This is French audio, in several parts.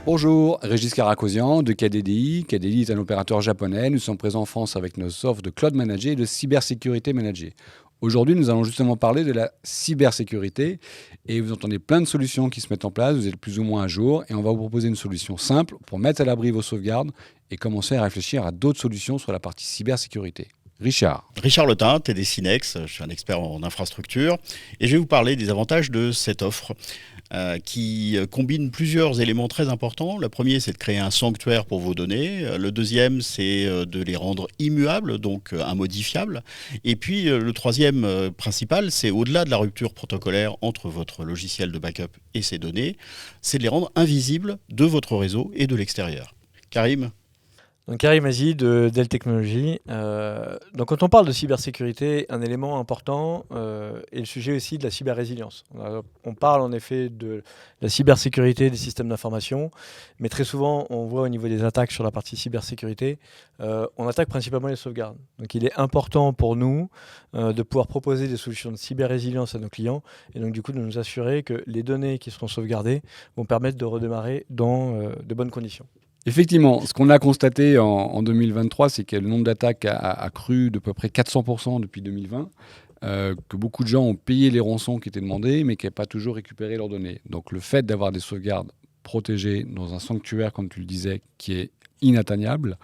Bonjour, Régis Karakosian de KDDI. KDDI est un opérateur japonais. Nous sommes présents en France avec nos offres de Cloud Manager et de Cybersécurité Manager. Aujourd'hui, nous allons justement parler de la cybersécurité et vous entendez plein de solutions qui se mettent en place, vous êtes plus ou moins à jour et on va vous proposer une solution simple pour mettre à l'abri vos sauvegardes et commencer à réfléchir à d'autres solutions sur la partie cybersécurité. Richard. Richard Letin, TD Synex, je suis un expert en infrastructure et je vais vous parler des avantages de cette offre qui combine plusieurs éléments très importants. Le premier, c'est de créer un sanctuaire pour vos données. Le deuxième, c'est de les rendre immuables, donc immodifiables. Et puis le troisième principal, c'est au-delà de la rupture protocolaire entre votre logiciel de backup et ses données, c'est de les rendre invisibles de votre réseau et de l'extérieur. Karim ? Donc Karim Aziz de Dell Technologies. Donc quand on parle de cybersécurité, un élément important est le sujet aussi de la cyber-résilience. On parle en effet de la cybersécurité des systèmes d'information, mais très souvent on voit au niveau des attaques sur la partie cybersécurité, on attaque principalement les sauvegardes. Donc il est important pour nous de pouvoir proposer des solutions de cyber-résilience à nos clients et donc du coup de nous assurer que les données qui seront sauvegardées vont permettre de redémarrer dans de bonnes conditions. Effectivement, ce qu'on a constaté en 2023, c'est que le nombre d'attaques a cru de peu près 400% depuis 2020, que beaucoup de gens ont payé les rançons qui étaient demandées, mais qui n'avaient pas toujours récupéré leurs données. Donc le fait d'avoir des sauvegardes protégées dans un sanctuaire, comme tu le disais, qui est inatteignable,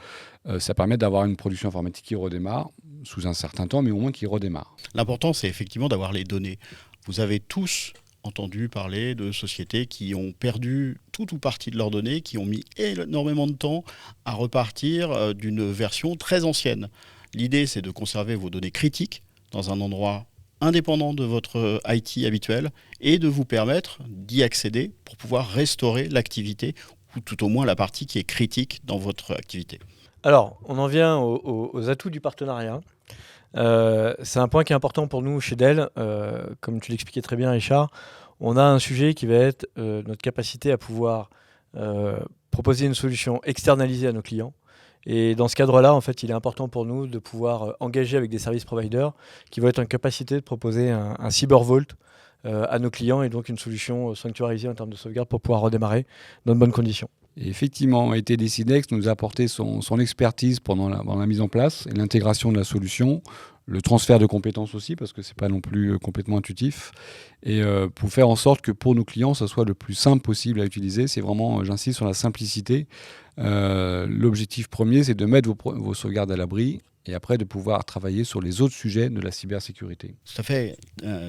ça permet d'avoir une production informatique qui redémarre, sous un certain temps, mais au moins qui redémarre. L'important, c'est effectivement d'avoir les données. Vous avez tous entendu parler de sociétés qui ont perdu tout ou partie de leurs données, qui ont mis énormément de temps à repartir d'une version très ancienne. L'idée, c'est de conserver vos données critiques dans un endroit indépendant de votre IT habituel et de vous permettre d'y accéder pour pouvoir restaurer l'activité ou tout au moins la partie qui est critique dans votre activité. Alors, on en vient aux atouts du partenariat. C'est un point qui est important pour nous chez Dell. Comme tu l'expliquais très bien, Richard, on a un sujet qui va être notre capacité à pouvoir proposer une solution externalisée à nos clients. Et dans ce cadre-là, en fait, il est important pour nous de pouvoir engager avec des services providers qui vont être en capacité de proposer un cyber vault à nos clients et donc une solution sanctuarisée en termes de sauvegarde pour pouvoir redémarrer dans de bonnes conditions. Et effectivement, TD Synex nous a apporté son expertise pendant la mise en place et l'intégration de la solution, le transfert de compétences aussi, parce que ce n'est pas non plus complètement intuitif, et pour faire en sorte que pour nos clients, ça soit le plus simple possible à utiliser. C'est vraiment, j'insiste sur la simplicité. L'objectif premier, c'est de mettre vos sauvegardes à l'abri, et après de pouvoir travailler sur les autres sujets de la cybersécurité. Tout à fait.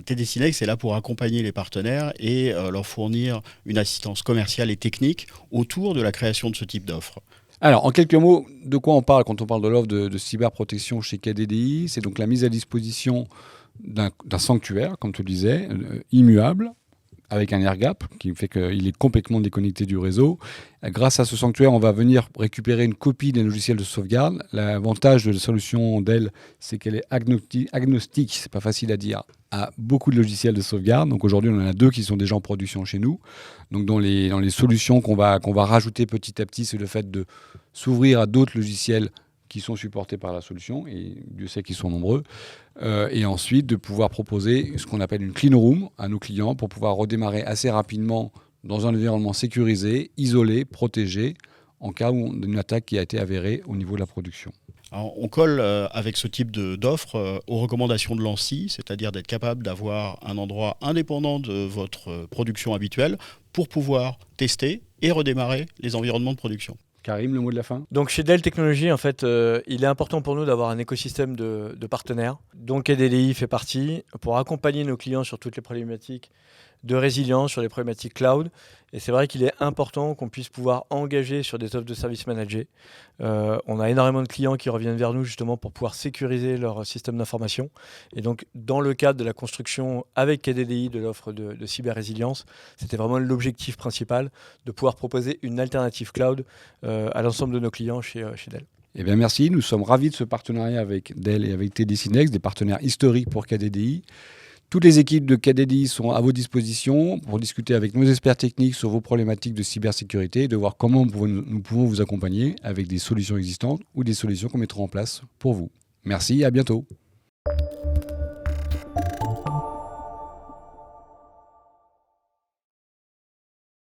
TD Synex est là pour accompagner les partenaires et leur fournir une assistance commerciale et technique autour de la création de ce type d'offre. Alors, en quelques mots, de quoi on parle quand on parle de l'offre de cyberprotection chez KDDI? C'est donc la mise à disposition d'un sanctuaire, comme tu le disais, immuable, avec un air gap qui fait qu'il est complètement déconnecté du réseau. Grâce à ce sanctuaire, on va venir récupérer une copie d'un logiciel de sauvegarde. L'avantage de la solution Dell, c'est qu'elle est agnostique, c'est pas facile à dire, à beaucoup de logiciels de sauvegarde. Donc aujourd'hui, on en a 2 qui sont déjà en production chez nous. Donc dans les solutions qu'on va rajouter petit à petit, c'est le fait de s'ouvrir à d'autres logiciels qui sont supportés par la solution, et Dieu sait qu'ils sont nombreux, et ensuite de pouvoir proposer ce qu'on appelle une clean room à nos clients pour pouvoir redémarrer assez rapidement dans un environnement sécurisé, isolé, protégé, en cas d'une attaque qui a été avérée au niveau de la production. Alors, on colle avec ce type d'offre aux recommandations de l'ANSSI, c'est-à-dire d'être capable d'avoir un endroit indépendant de votre production habituelle pour pouvoir tester et redémarrer les environnements de production. Karim, le mot de la fin. Donc chez Dell Technologies, en fait, il est important pour nous d'avoir un écosystème de partenaires. Donc KDDI fait partie pour accompagner nos clients sur toutes les problématiques de résilience, sur les problématiques cloud. Et c'est vrai qu'il est important qu'on puisse pouvoir engager sur des offres de services managés. On a énormément de clients qui reviennent vers nous justement pour pouvoir sécuriser leur système d'information. Et donc, dans le cadre de la construction avec KDDI de l'offre de cyber-résilience, c'était vraiment l'objectif principal de pouvoir proposer une alternative cloud à l'ensemble de nos clients chez Dell. Eh bien, merci. Nous sommes ravis de ce partenariat avec Dell et avec TD Synex, des partenaires historiques pour KDDI. Toutes les équipes de KDDI sont à vos dispositions pour discuter avec nos experts techniques sur vos problématiques de cybersécurité et de voir comment nous pouvons vous accompagner avec des solutions existantes ou des solutions qu'on mettra en place pour vous. Merci et à bientôt.